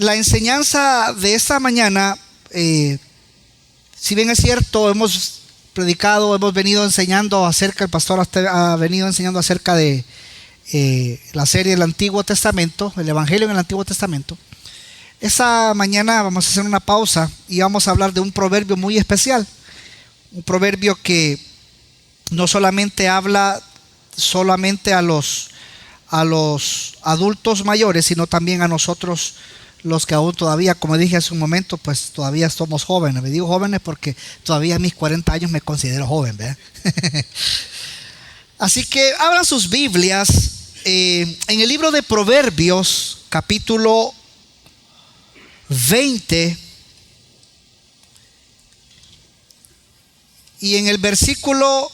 la enseñanza de esta mañana, si bien es cierto, hemos predicado, hemos venido enseñando acerca, el pastor ha venido enseñando acerca de la serie del Antiguo Testamento, el Evangelio en el Antiguo Testamento. Esta mañana vamos a hacer una pausa y vamos a hablar de un proverbio muy especial. Un proverbio que no solamente habla solamente a los adultos mayores, sino también a nosotros los que aún todavía, como dije hace un momento, pues todavía somos jóvenes. Me digo jóvenes porque todavía a mis 40 años me considero joven, ¿verdad? Así que abran sus Biblias en el libro de Proverbios, capítulo 20, y en el versículo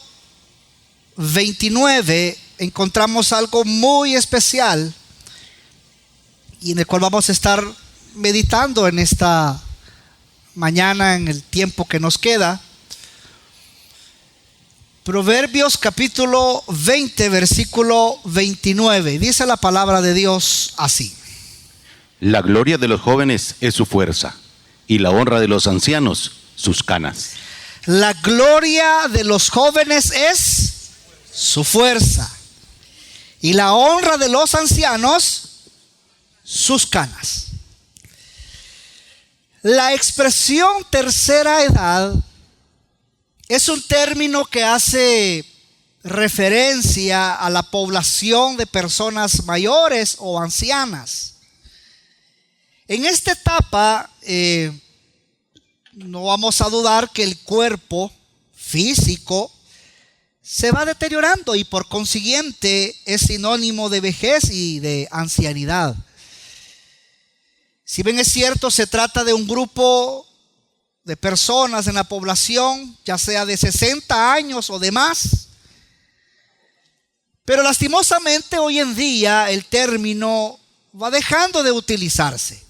29 encontramos algo muy especial y en el cual vamos a estar meditando en esta mañana, en el tiempo que nos queda. Proverbios capítulo 20, versículo 29. Dice la palabra de Dios así: La gloria de los jóvenes es su fuerza, y la honra de los ancianos sus canas. La gloria de los jóvenes es su fuerza, y la honra de los ancianos sus canas. La expresión tercera edad es un término que hace referencia a la población de personas mayores o ancianas. En esta etapa no vamos a dudar que el cuerpo físico se va deteriorando y por consiguiente es sinónimo de vejez y de ancianidad. Si bien es cierto, se trata de un grupo de personas en la población, ya sea de 60 años o de más, pero lastimosamente hoy en día el término va dejando de utilizarse.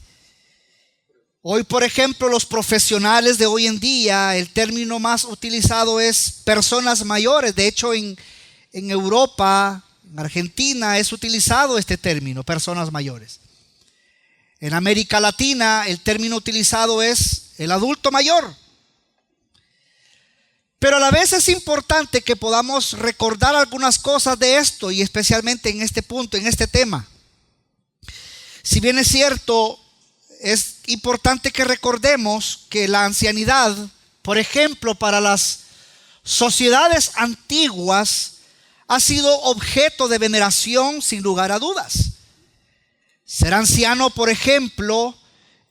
Hoy, por ejemplo, los profesionales de hoy en día, el término más utilizado es personas mayores. De hecho, en Europa, en Argentina, es utilizado este término, personas mayores. En América Latina, el término utilizado es el adulto mayor. Pero a la vez es importante que podamos recordar algunas cosas de esto, y especialmente en este punto, en este tema. Si bien es cierto, es importante que recordemos que la ancianidad, por ejemplo, para las sociedades antiguas, ha sido objeto de veneración sin lugar a dudas. Ser anciano, por ejemplo,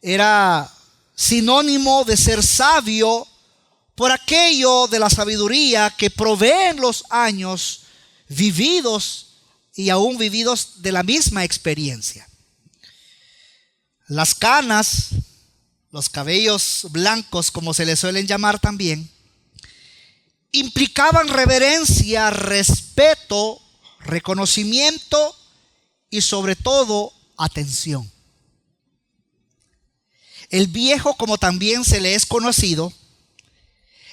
era sinónimo de ser sabio por aquello de la sabiduría que proveen los años vividos y aún vividos de la misma experiencia. Las canas, los cabellos blancos, como se les suelen llamar también, implicaban reverencia, respeto, reconocimiento y sobre todo atención. El viejo, como también se le es conocido,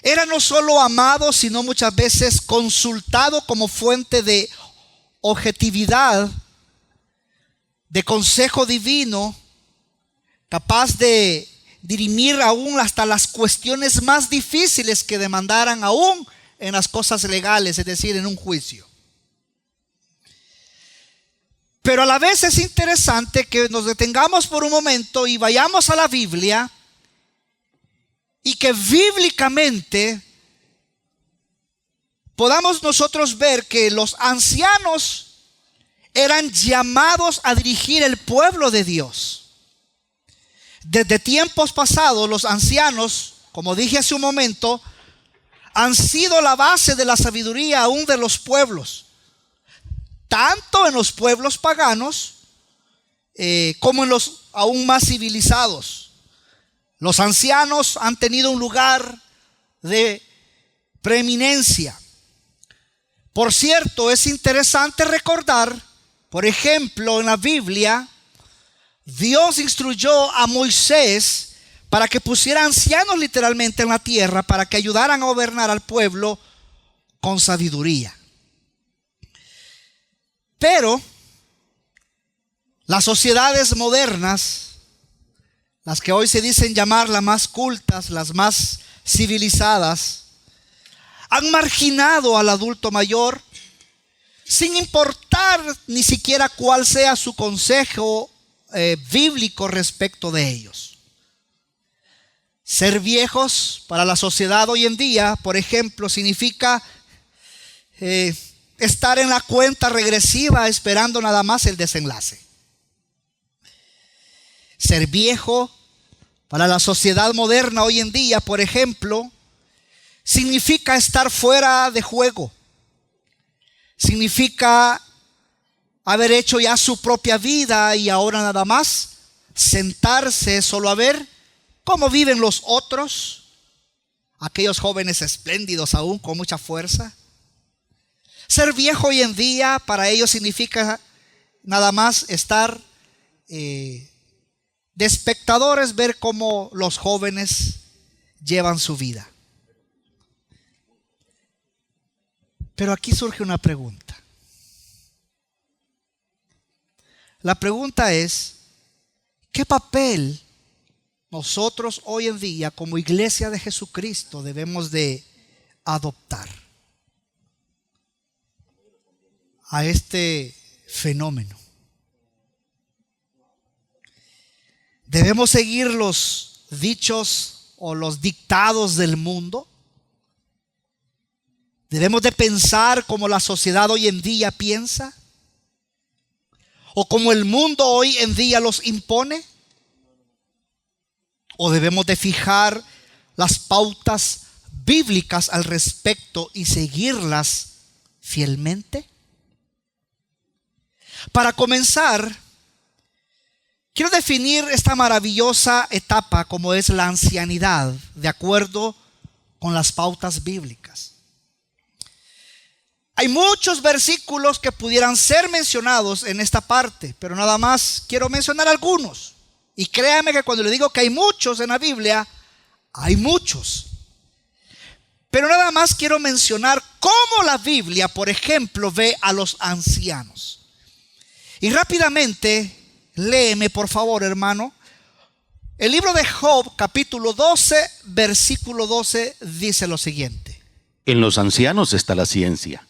era no solo amado, sino muchas veces consultado como fuente de objetividad, de consejo divino, capaz de dirimir aún hasta las cuestiones más difíciles que demandaran aún en las cosas legales, es decir, en un juicio. Pero a la vez es interesante que nos detengamos por un momento y vayamos a la Biblia y que bíblicamente podamos nosotros ver que los ancianos eran llamados a dirigir el pueblo de Dios. Desde tiempos pasados, los ancianos, como dije hace un momento, han sido la base de la sabiduría aún de los pueblos, tanto en los pueblos paganos como en los aún más civilizados. Los ancianos han tenido un lugar de preeminencia. Por cierto, es interesante recordar, por ejemplo, en la Biblia, Dios instruyó a Moisés para que pusiera ancianos literalmente en la tierra para que ayudaran a gobernar al pueblo con sabiduría. Pero las sociedades modernas las que hoy se dicen llamar las más cultas, las más civilizadas, han marginado al adulto mayor sin importar ni siquiera cuál sea su consejo bíblico respecto de ellos. Ser viejos para la sociedad hoy en día, por ejemplo, significa estar en la cuenta regresiva esperando nada más el desenlace. Ser viejo para la sociedad moderna hoy en día, por ejemplo, significa estar fuera de juego. Significa haber hecho ya su propia vida y ahora nada más sentarse solo a ver cómo viven los otros, aquellos jóvenes espléndidos aún con mucha fuerza. Ser viejo hoy en día para ellos significa nada más estar de espectadores, ver cómo los jóvenes llevan su vida. Pero aquí surge una pregunta. La pregunta es, ¿qué papel nosotros hoy en día como iglesia de Jesucristo debemos de adoptar a este fenómeno? ¿Debemos seguir los dichos o los dictados del mundo? ¿Debemos de pensar como la sociedad hoy en día piensa? ¿O como el mundo hoy en día los impone? ¿O debemos de fijar las pautas bíblicas al respecto y seguirlas fielmente? Para comenzar, quiero definir esta maravillosa etapa como es la ancianidad, de acuerdo con las pautas bíblicas. Hay muchos versículos que pudieran ser mencionados en esta parte, pero nada más quiero mencionar algunos. Y créame que cuando le digo que hay muchos en la Biblia, hay muchos. Pero nada más quiero mencionar cómo la Biblia, por ejemplo, ve a los ancianos. Y rápidamente, léeme por favor, hermano. El libro de Job, capítulo 12, versículo 12, dice lo siguiente. En los ancianos está la ciencia,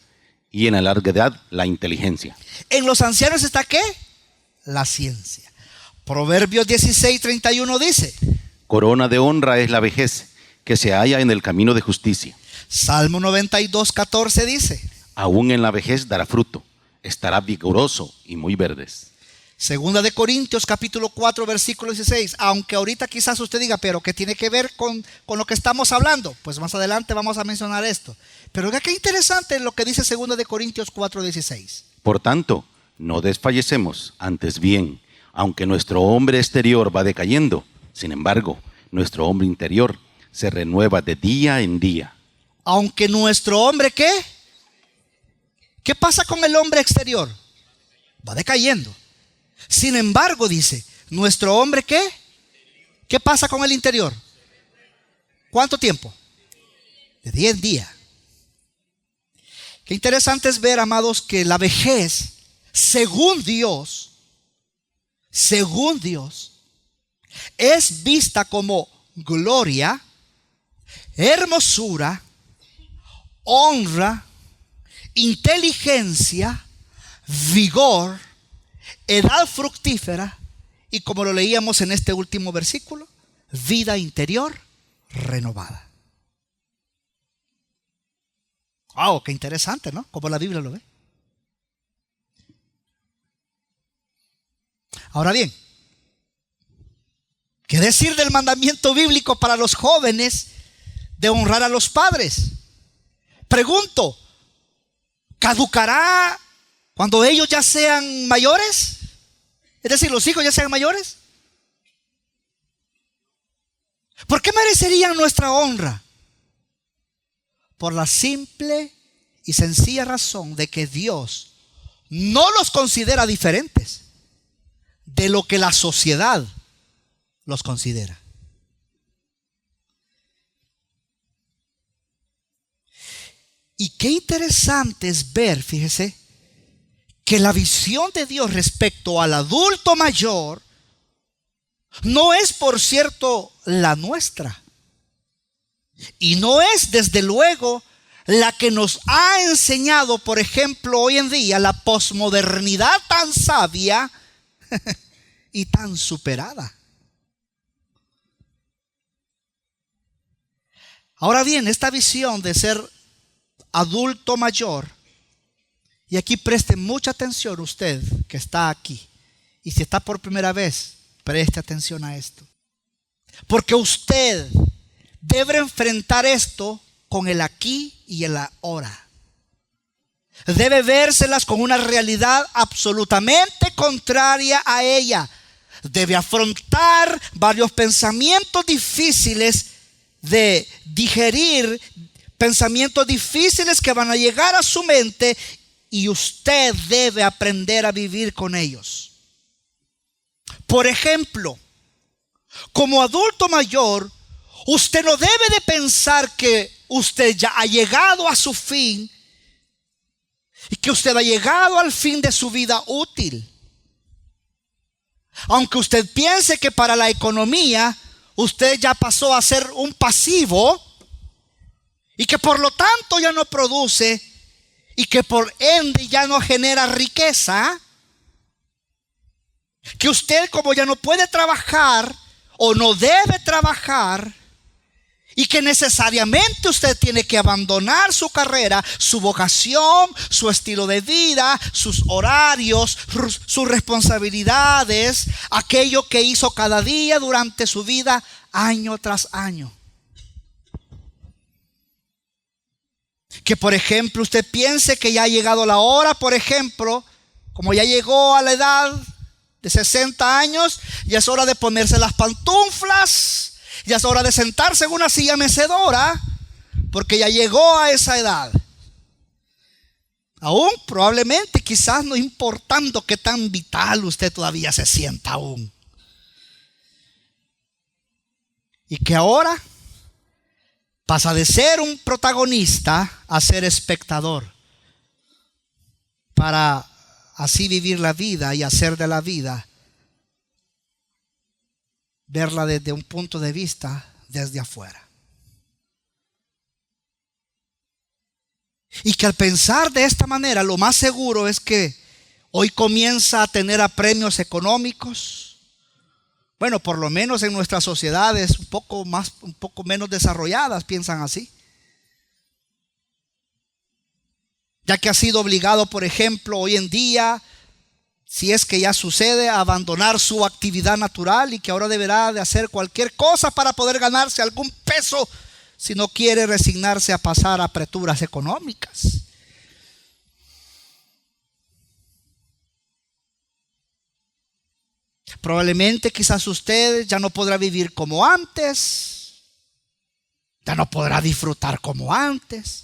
y en la larga edad la inteligencia. ¿En los ancianos está qué? La ciencia. Proverbios 16:31 dice. Corona de honra es la vejez, que se halla en el camino de justicia. Salmo 92:14 dice. Aún en la vejez dará fruto, estará vigoroso y muy verdes. Segunda de Corintios capítulo 4 versículo 16. Aunque ahorita quizás usted diga, pero ¿qué tiene que ver con lo que estamos hablando? Pues más adelante vamos a mencionar esto. Pero qué interesante lo que dice Segunda de Corintios 4, 16. Por tanto, no desfallecemos, antes bien, aunque nuestro hombre exterior va decayendo, sin embargo, nuestro hombre interior se renueva de día en día. Aunque nuestro hombre, ¿qué? ¿Qué pasa con el hombre exterior? Va decayendo. Sin embargo, dice, nuestro hombre, ¿qué? ¿Qué pasa con el interior? ¿Cuánto tiempo? De día en día. Qué interesante es ver, amados, que la vejez, según Dios, es vista como gloria, hermosura, honra, inteligencia, vigor, edad fructífera y, como lo leíamos en este último versículo, vida interior renovada. Wow, qué interesante, ¿no? Como la Biblia lo ve. Ahora bien, ¿qué decir del mandamiento bíblico para los jóvenes de honrar a los padres? Pregunto, ¿caducará cuando ellos ya sean mayores? Es decir, los hijos ya sean mayores. ¿Por qué merecerían nuestra honra? Por la simple y sencilla razón de que Dios no los considera diferentes de lo que la sociedad los considera. Y qué interesante es ver, fíjese, que la visión de Dios respecto al adulto mayor no es, por cierto, la nuestra. Y no es, desde luego, la que nos ha enseñado, por ejemplo, hoy en día, la posmodernidad tan sabia y tan superada. Ahora bien, esta visión de ser adulto mayor, y aquí preste mucha atención usted que está aquí, y si está por primera vez, preste atención a esto, porque usted debe enfrentar esto con el aquí y el ahora. Debe vérselas con una realidad absolutamente contraria a ella. Debe afrontar varios pensamientos difíciles de digerir, pensamientos difíciles que van a llegar a su mente, y usted debe aprender a vivir con ellos. Por ejemplo, como adulto mayor, usted no debe de pensar que usted ya ha llegado a su fin y que usted ha llegado al fin de su vida útil. Aunque usted piense que para la economía usted ya pasó a ser un pasivo y que por lo tanto ya no produce y que por ende ya no genera riqueza, que usted, como ya no puede trabajar o no debe trabajar, y que necesariamente usted tiene que abandonar su carrera, su vocación, su estilo de vida, sus horarios, sus responsabilidades, aquello que hizo cada día durante su vida, año tras año. Que por ejemplo usted piense que ya ha llegado la hora, por ejemplo, como ya llegó a la edad de 60 años, ya es hora de ponerse las pantuflas. Ya es hora de sentarse en una silla mecedora, porque ya llegó a esa edad. Aún probablemente, quizás no importando qué tan vital usted todavía se sienta aún. Y que ahora pasa de ser un protagonista a ser espectador, para así vivir la vida y hacer de la vida, verla desde un punto de vista desde afuera. Y que al pensar de esta manera, lo más seguro es que hoy comienza a tener apremios económicos. Bueno, por lo menos en nuestras sociedades un poco menos desarrolladas piensan así. Ya que ha sido obligado, por ejemplo, hoy en día, si es que ya sucede, a abandonar su actividad natural, y que ahora deberá de hacer cualquier cosa para poder ganarse algún peso, si no quiere resignarse a pasar apreturas económicas. Probablemente quizás usted ya no podrá vivir como antes, ya no podrá disfrutar como antes,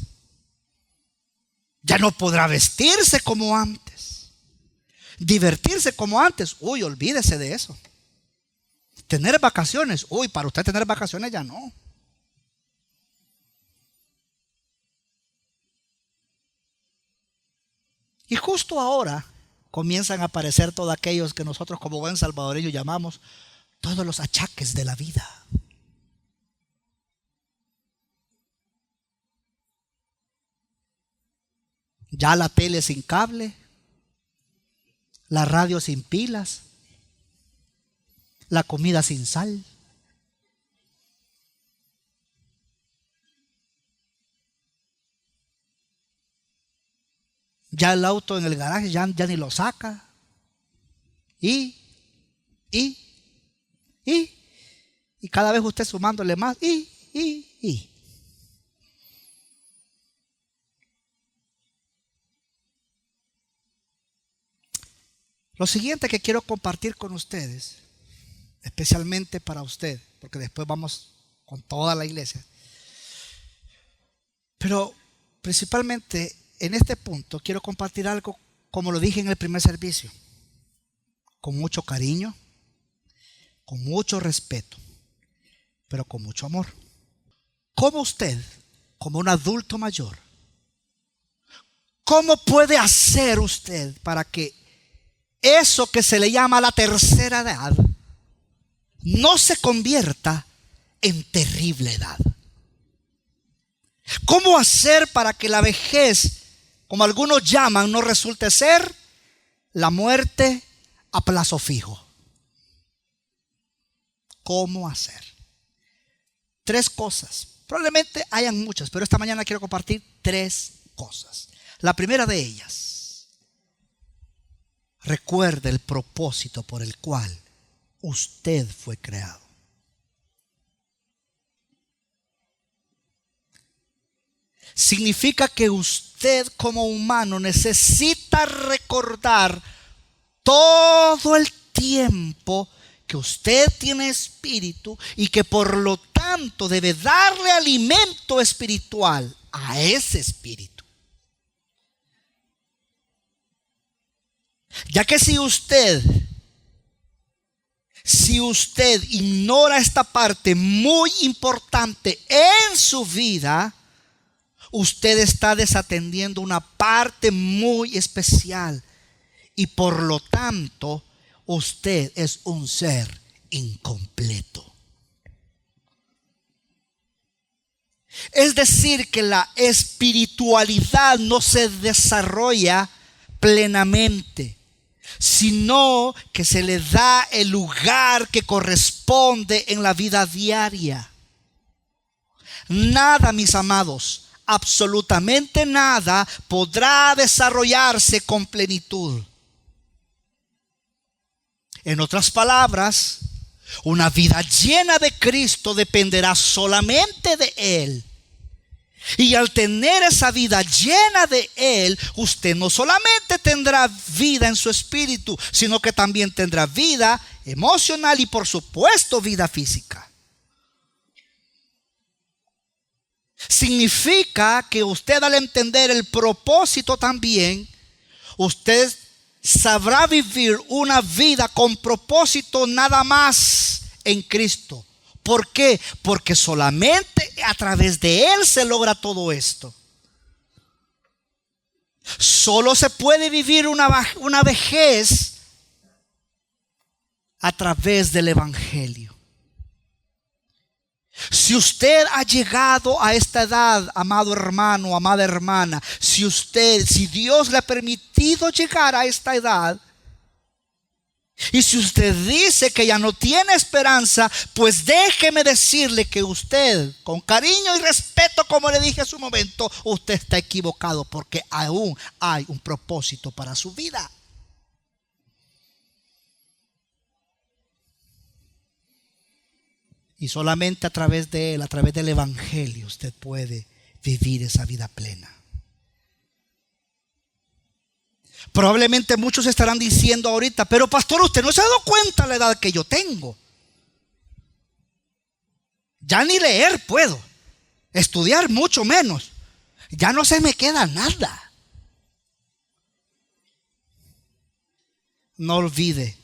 ya no podrá vestirse como antes, divertirse como antes. Uy, olvídese de eso. Tener vacaciones, uy, para usted tener vacaciones ya no. Y justo ahora comienzan a aparecer todos aquellos que nosotros como buen salvadoreños llamamos todos los achaques de la vida. Ya la tele sin cable, la radio sin pilas, la comida sin sal. Ya el auto en el garaje ya ni lo saca. Y cada vez usted sumándole más. Y. Lo siguiente que quiero compartir con ustedes, especialmente para usted, porque después vamos con toda la iglesia, pero principalmente en este punto quiero compartir algo, como lo dije en el primer servicio, con mucho cariño, con mucho respeto, pero con mucho amor. ¿Cómo usted, como un adulto mayor, cómo puede hacer usted para que eso que se le llama la tercera edad, no se convierta en terrible edad. ¿Cómo hacer para que la vejez, como algunos llaman, no resulte ser la muerte a plazo fijo? ¿Cómo hacer? 3 cosas. Probablemente hayan muchas, pero esta mañana quiero compartir 3 cosas. La primera de ellas: recuerde el propósito por el cual usted fue creado. Significa que usted como humano necesita recordar todo el tiempo que usted tiene espíritu y que por lo tanto debe darle alimento espiritual a ese espíritu. Ya que si usted ignora esta parte muy importante en su vida, usted está desatendiendo una parte muy especial y por lo tanto usted es un ser incompleto. Es decir, que la espiritualidad no se desarrolla plenamente, sino que se le da el lugar que corresponde en la vida diaria. Nada, mis amados, absolutamente nada podrá desarrollarse con plenitud. En otras palabras, una vida llena de Cristo dependerá solamente de Él. Y al tener esa vida llena de Él, usted no solamente tendrá vida en su espíritu, sino que también tendrá vida emocional y por supuesto vida física. Significa que usted, al entender el propósito también, usted sabrá vivir una vida con propósito nada más en Cristo. ¿Por qué? Porque solamente a través de Él se logra todo esto. Solo se puede vivir una vejez a través del Evangelio. Si usted ha llegado a esta edad, amado hermano, amada hermana, si Dios le ha permitido llegar a esta edad, y si usted dice que ya no tiene esperanza, pues déjeme decirle que usted, con cariño y respeto, como le dije hace un momento, usted está equivocado, porque aún hay un propósito para su vida. Y solamente a través de Él, a través del Evangelio, usted puede vivir esa vida plena. Probablemente muchos estarán diciendo ahorita: pero pastor, usted no se ha dado cuenta de la edad que yo tengo. Ya ni leer puedo, estudiar mucho menos. Ya no se me queda nada. No olvide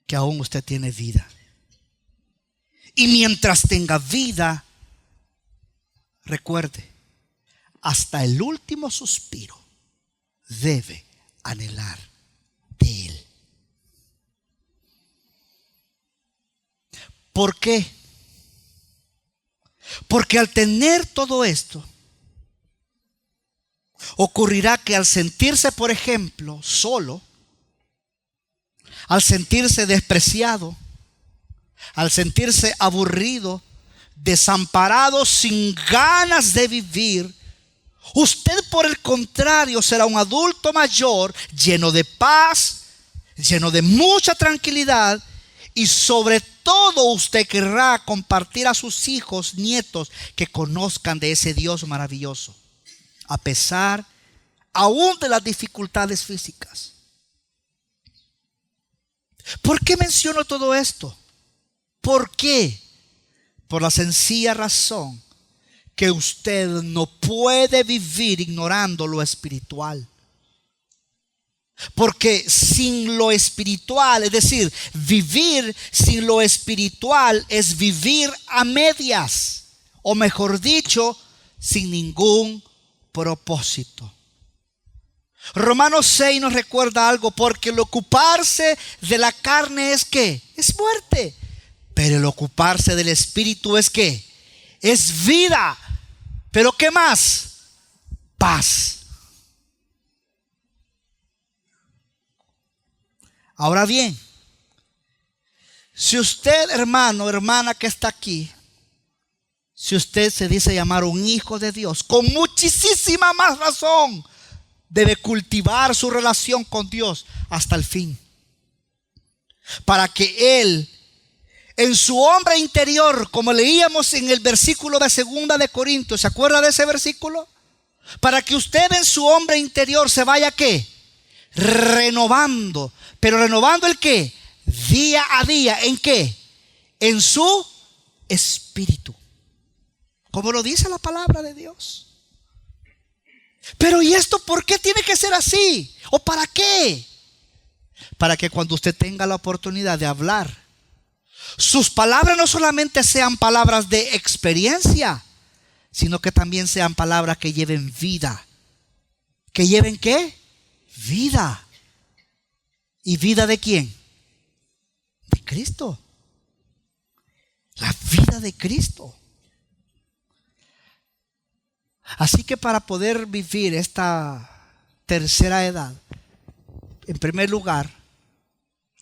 que aún usted tiene vida. Y mientras tenga vida, recuerde, hasta el último suspiro debe anhelar de Él. ¿Por qué? Porque al tener todo esto, ocurrirá que al sentirse, por ejemplo, solo, al sentirse despreciado, al sentirse aburrido, desamparado, sin ganas de vivir, usted, por el contrario, será un adulto mayor, lleno de paz, lleno de mucha tranquilidad, y sobre todo usted querrá compartir a sus hijos, nietos, que conozcan de ese Dios maravilloso, a pesar aún de las dificultades físicas. ¿Por qué menciono todo esto? ¿Por qué? Por la sencilla razón que usted no puede vivir ignorando lo espiritual. Porque sin lo espiritual, es decir, vivir sin lo espiritual es vivir a medias, o mejor dicho, sin ningún propósito. Romanos 6 nos recuerda algo, porque el ocuparse de la carne es ¿qué? Es muerte. Pero el ocuparse del espíritu es ¿qué? Es vida. Pero ¿qué más? Paz. Ahora bien, si usted, hermano, hermana que está aquí, si usted se dice llamar un hijo de Dios, con muchísima más razón debe cultivar su relación con Dios hasta el fin, para que Él, en su hombre interior, como leíamos en el versículo de 2 de Corintios, ¿se acuerda de ese versículo? Para que usted en su hombre interior se vaya ¿qué? Renovando. Pero renovando el ¿qué? Día a día. ¿En qué? En su espíritu. Como lo dice la palabra de Dios. Pero ¿y esto por qué tiene que ser así? ¿O para qué? Para que cuando usted tenga la oportunidad de hablar, sus palabras no solamente sean palabras de experiencia, sino que también sean palabras que lleven vida. ¿Que lleven qué? Vida. ¿Y vida de quién? De Cristo. La vida de Cristo. Así que para poder vivir esta tercera edad, en primer lugar,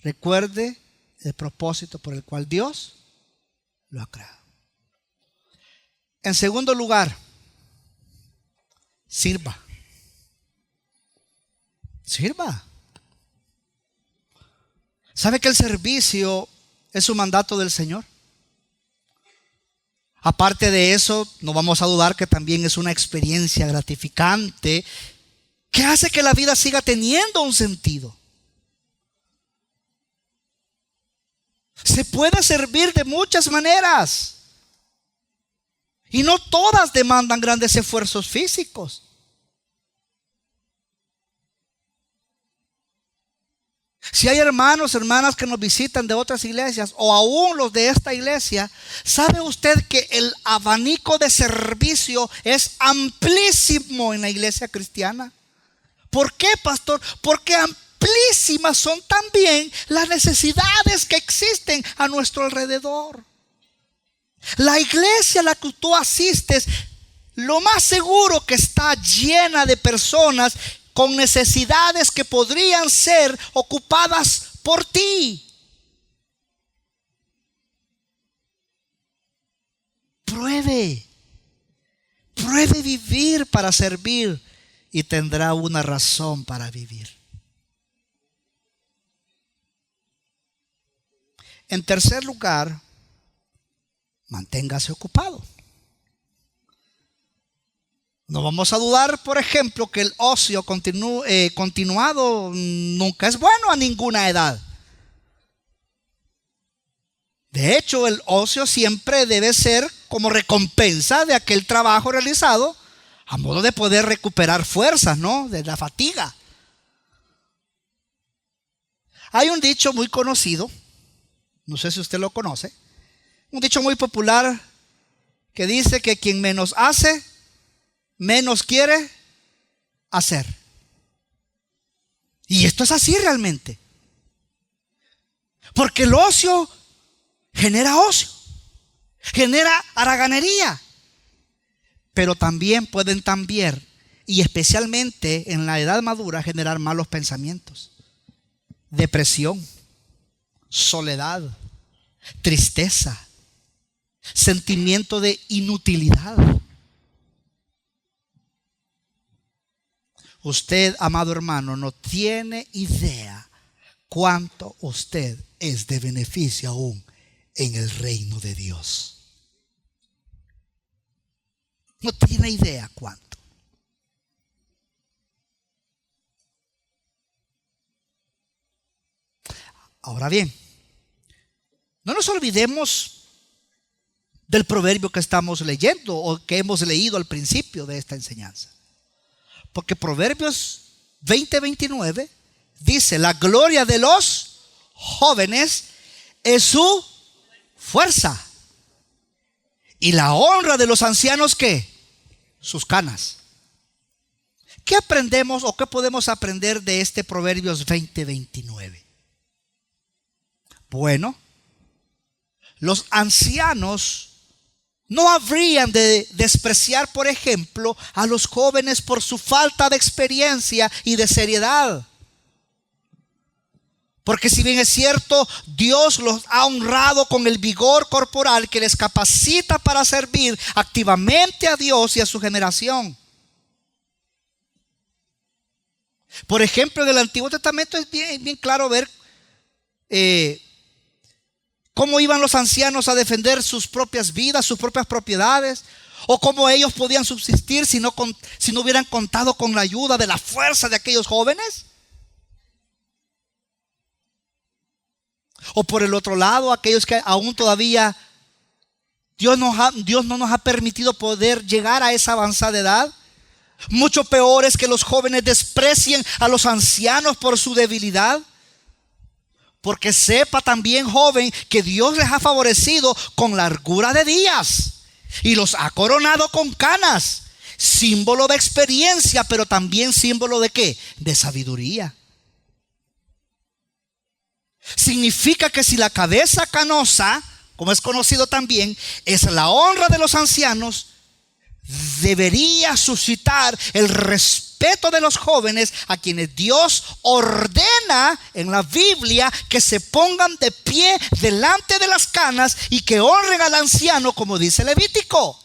recuerde el propósito por el cual Dios lo ha creado. En segundo lugar, sirva. Sirva. ¿Sabe que el servicio es un mandato del Señor? Aparte de eso, no vamos a dudar que también es una experiencia gratificante que hace que la vida siga teniendo un sentido. Se puede servir de muchas maneras y no todas demandan grandes esfuerzos físicos. Si hay hermanos, hermanas que nos visitan de otras iglesias o aún los de esta iglesia, ¿sabe usted que el abanico de servicio es amplísimo en la iglesia cristiana? ¿Por qué, pastor? Porque amplísimas son también las necesidades que existen a nuestro alrededor. La iglesia a la que tú asistes, lo más seguro que está llena de personas con necesidades que podrían ser ocupadas por ti. Pruebe vivir para servir y tendrá una razón para vivir. En tercer lugar, manténgase ocupado. No vamos a dudar, por ejemplo, que el ocio continuado nunca es bueno a ninguna edad. De hecho, el ocio siempre debe ser como recompensa de aquel trabajo realizado, a modo de poder recuperar fuerzas, ¿no? De la fatiga. Hay un dicho muy conocido, no sé si usted lo conoce, un dicho muy popular que dice que quien menos hace, menos quiere hacer. Y esto es así realmente. Porque el ocio genera ocio, genera haraganería. Pero también pueden y especialmente en la edad madura, generar malos pensamientos, depresión, soledad, tristeza, sentimiento de inutilidad. Usted, amado hermano, no tiene idea cuánto usted es de beneficio aún en el reino de Dios. No tiene idea cuánto. Ahora bien, no nos olvidemos del proverbio que estamos leyendo o que hemos leído al principio de esta enseñanza. Porque Proverbios 20:29 dice: la gloria de los jóvenes es su fuerza, y la honra de los ancianos, ¿qué? Sus canas. ¿Qué aprendemos o qué podemos aprender de este Proverbios 20:29? Bueno, los ancianos no habrían de despreciar, por ejemplo, a los jóvenes por su falta de experiencia y de seriedad. Porque si bien es cierto, Dios los ha honrado con el vigor corporal que les capacita para servir activamente a Dios y a su generación. Por ejemplo, en el Antiguo Testamento es bien claro ver cómo iban los ancianos a defender sus propias vidas, sus propias propiedades, o cómo ellos podían subsistir si no hubieran contado con la ayuda de la fuerza de aquellos jóvenes. O por el otro lado, aquellos que aún todavía Dios no nos ha permitido poder llegar a esa avanzada edad. Mucho peor es que los jóvenes desprecien a los ancianos por su debilidad. Porque sepa también, joven, que Dios les ha favorecido con largura de días y los ha coronado con canas, símbolo de experiencia, pero también símbolo de ¿qué? De sabiduría. Significa que si la cabeza canosa, como es conocido también, es la honra de los ancianos, debería suscitar el respeto de los jóvenes a quienes Dios ordena en la Biblia que se pongan de pie delante de las canas y que honren al anciano, como dice Levítico.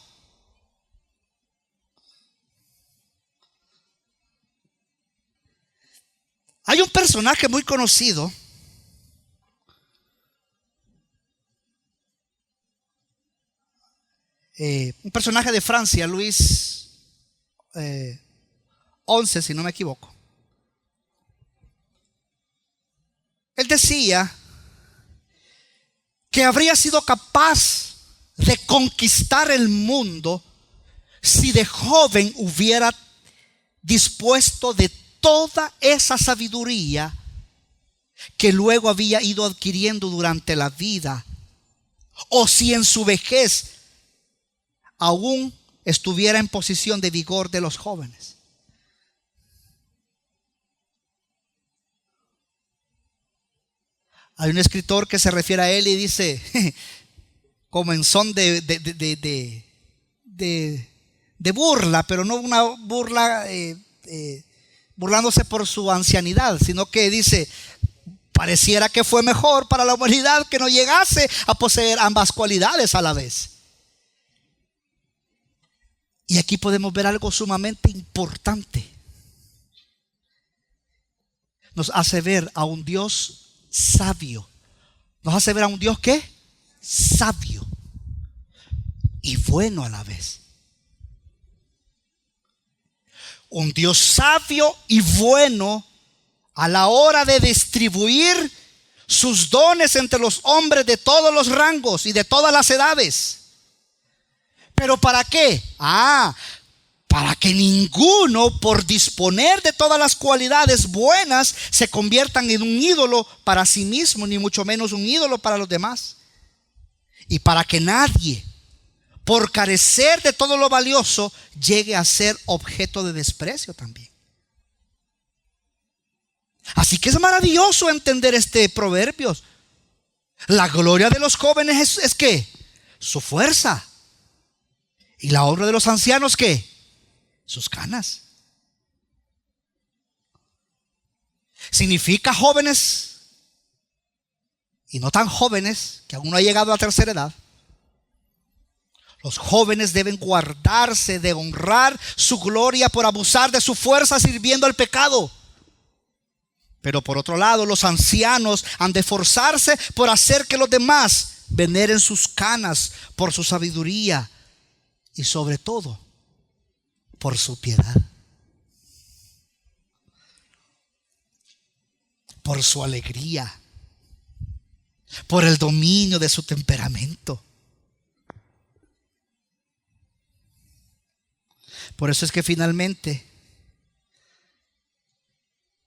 Hay un personaje muy conocido un personaje de Francia, Luis XI, si no me equivoco. Él decía que habría sido capaz de conquistar el mundo si de joven hubiera dispuesto de toda esa sabiduría que luego había ido adquiriendo durante la vida, o si en su vejez aún estuviera en posición de vigor de los jóvenes. Hay un escritor que se refiere a él y dice, como en son de burla, pero no una burla burlándose por su ancianidad, sino que dice, pareciera que fue mejor para la humanidad que no llegase a poseer ambas cualidades a la vez. Y aquí podemos ver algo sumamente importante. Nos hace ver a un Dios sabio. Nos hace ver a un Dios ¿qué? Sabio y bueno a la vez. Un Dios sabio y bueno a la hora de distribuir sus dones entre los hombres de todos los rangos y de todas las edades. ¿Pero para qué? Para que ninguno, por disponer de todas las cualidades buenas, se conviertan en un ídolo para sí mismo, ni mucho menos un ídolo para los demás. Y para que nadie, por carecer de todo lo valioso, llegue a ser objeto de desprecio también. Así que es maravilloso entender este proverbio. La gloria de los jóvenes es ¿qué? Su fuerza. Y la honra de los ancianos ¿qué? Sus canas. Significa jóvenes y no tan jóvenes que aún no han llegado a la tercera edad. Los jóvenes deben guardarse de honrar su gloria por abusar de su fuerza sirviendo al pecado. Pero por otro lado, los ancianos han de esforzarse por hacer que los demás veneren sus canas por su sabiduría y sobre todo por su piedad, por su alegría, por el dominio de su temperamento. Por eso es que finalmente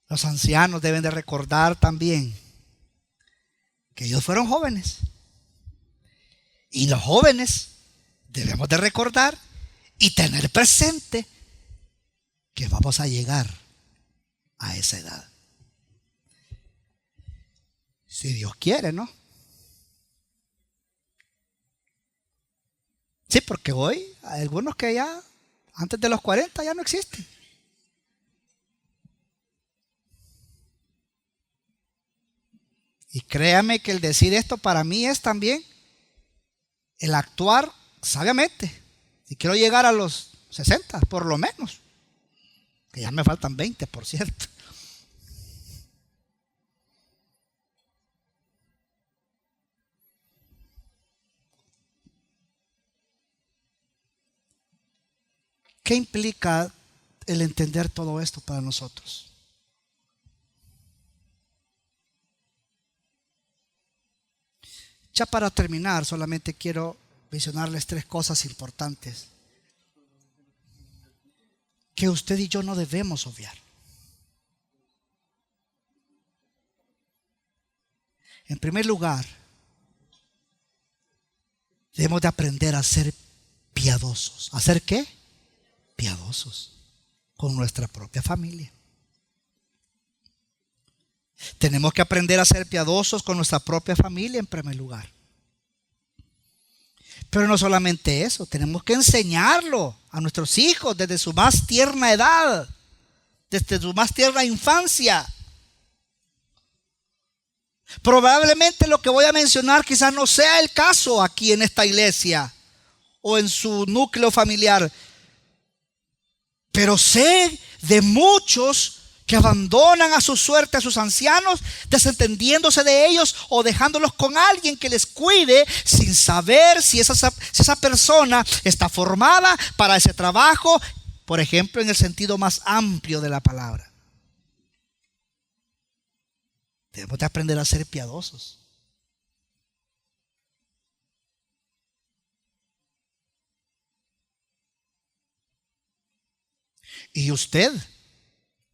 los ancianos deben de recordar también que ellos fueron jóvenes. Y los jóvenes debemos de recordar y tener presente que vamos a llegar a esa edad. Si Dios quiere, ¿no? Sí, porque hoy hay algunos que ya antes de los 40 ya no existen. Y créame que el decir esto para mí es también el actuar sabiamente. Si quiero llegar a los 60, por lo menos, que ya me faltan 20, por cierto. ¿Qué implica el entender todo esto para nosotros? Ya para terminar, solamente quiero mencionarles 3 cosas importantes que usted y yo no debemos obviar. En primer lugar, debemos de aprender a ser piadosos. ¿A ser qué? Piadosos con nuestra propia familia. Tenemos que aprender a ser piadosos con nuestra propia familia en primer lugar. Pero no solamente eso, tenemos que enseñarlo a nuestros hijos desde su más tierna edad, desde su más tierna infancia. Probablemente lo que voy a mencionar quizás no sea el caso aquí en esta iglesia o en su núcleo familiar. Pero sé de muchos que abandonan a su suerte a sus ancianos, desentendiéndose de ellos o dejándolos con alguien que les cuide sin saber si esa persona está formada para ese trabajo, por ejemplo, en el sentido más amplio de la palabra. Debemos de aprender a ser piadosos. Y usted,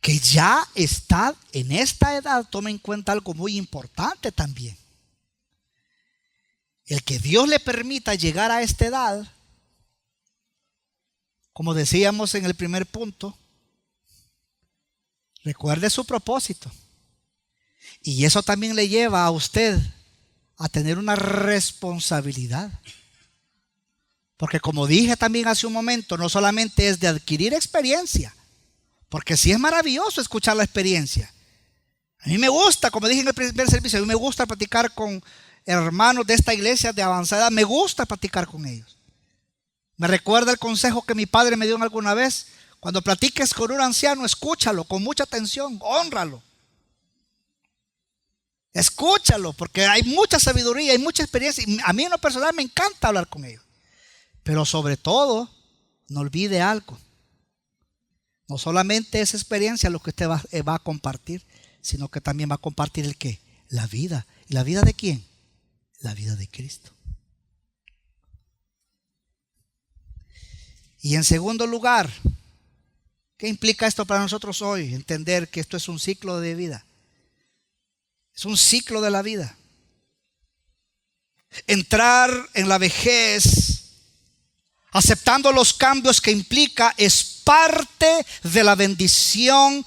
que ya está en esta edad, tome en cuenta algo muy importante también. El que Dios le permita llegar a esta edad, como decíamos en el primer punto, recuerde su propósito. Y eso también le lleva a usted a tener una responsabilidad. Porque como dije también hace un momento, no solamente es de adquirir experiencia, porque sí es maravilloso escuchar la experiencia. A mí me gusta, como dije en el primer servicio, a mí me gusta platicar con hermanos de esta iglesia de avanzada edad, me gusta platicar con ellos. Me recuerda el consejo que mi padre me dio alguna vez: cuando platiques con un anciano, escúchalo con mucha atención, hónralo. Escúchalo, porque hay mucha sabiduría, hay mucha experiencia, y a mí en lo personal me encanta hablar con ellos. Pero sobre todo, no olvide algo. No solamente esa experiencia lo que usted va a compartir, sino que también va a compartir el qué, la vida. ¿Y la vida de quién? La vida de Cristo. Y en segundo lugar, ¿qué implica esto para nosotros hoy? Entender que esto es un ciclo de vida. Es un ciclo de la vida. Entrar en la vejez aceptando los cambios que implica es parte de la bendición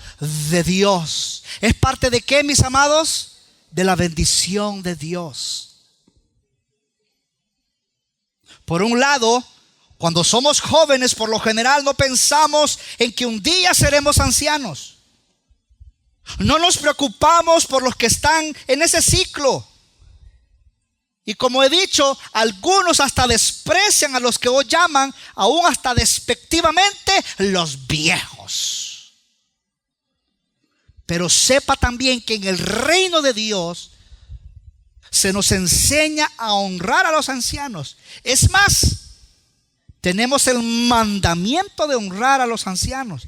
de Dios. ¿Es parte de qué, mis amados? De la bendición de Dios. Por un lado, cuando somos jóvenes, por lo general no pensamos en que un día seremos ancianos. No nos preocupamos por los que están en ese ciclo. Y como he dicho, algunos hasta desprecian a los que hoy llaman, aún hasta despectivamente, los viejos. Pero sepa también que en el reino de Dios se nos enseña a honrar a los ancianos. Es más, tenemos el mandamiento de honrar a los ancianos.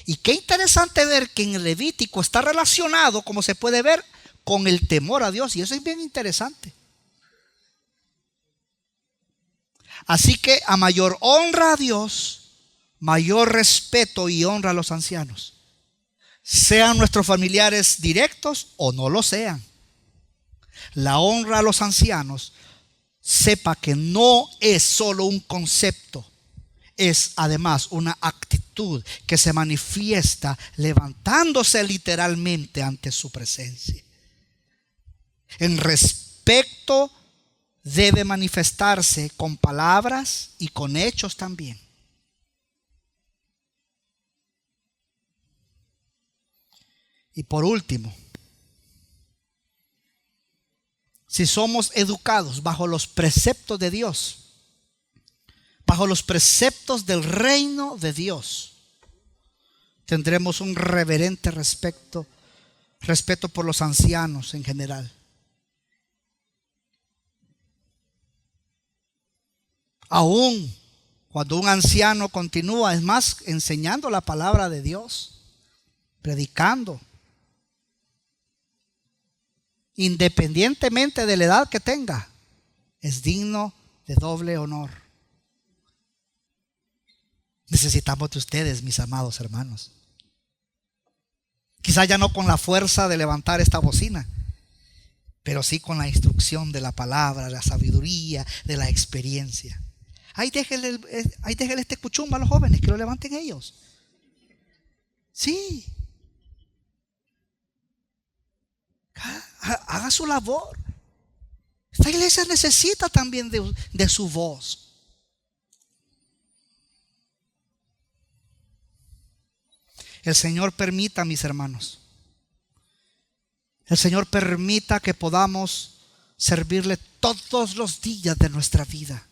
Y qué interesante ver que en el Levítico está relacionado, como se puede ver, con el temor a Dios. Y eso es bien interesante. Así que a mayor honra a Dios, mayor respeto y honra a los ancianos. Sean nuestros familiares directos o no lo sean. La honra a los ancianos, sepa que no es solo un concepto, es además una actitud actitud que se manifiesta levantándose literalmente ante su presencia. En respeto debe manifestarse con palabras y con hechos también. Y por último, si somos educados bajo los preceptos de Dios, bajo los preceptos del reino de Dios, tendremos un reverente respeto por los ancianos en general. Aún cuando un anciano continúa, es más, enseñando la palabra de Dios, predicando, independientemente de la edad que tenga, es digno de doble honor. Necesitamos de ustedes, mis amados hermanos. Quizá ya no con la fuerza de levantar esta bocina, pero sí con la instrucción de la palabra, la sabiduría, de la experiencia. Ahí déjenle este cuchumba a los jóvenes, que lo levanten ellos. Sí. Haga su labor. Esta iglesia necesita también de su voz. El Señor permita, mis hermanos, el Señor permita que podamos servirle todos los días de nuestra vida,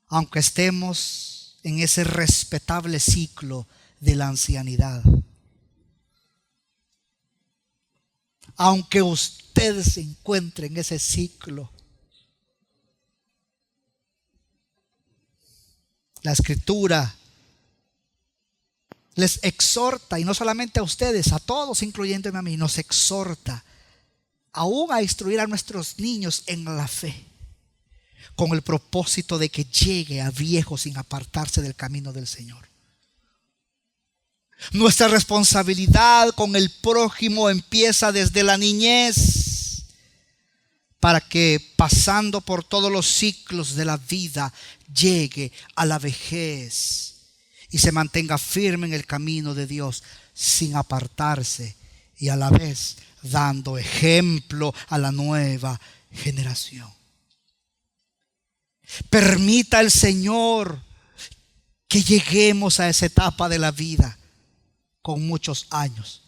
aunque estemos en ese respetable ciclo de la ancianidad. Aunque usted se encuentre en ese ciclo, la Escritura les exhorta, y no solamente a ustedes, a todos, incluyéndome a mí, nos exhorta aún a instruir a nuestros niños en la fe, con el propósito de que llegue a viejo sin apartarse del camino del Señor. Nuestra responsabilidad con el prójimo empieza desde la niñez, para que pasando por todos los ciclos de la vida llegue a la vejez y se mantenga firme en el camino de Dios sin apartarse, y a la vez dando ejemplo a la nueva generación. Permita el Señor que lleguemos a esa etapa de la vida con muchos años,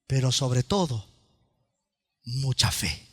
pero sobre todo mucha fe.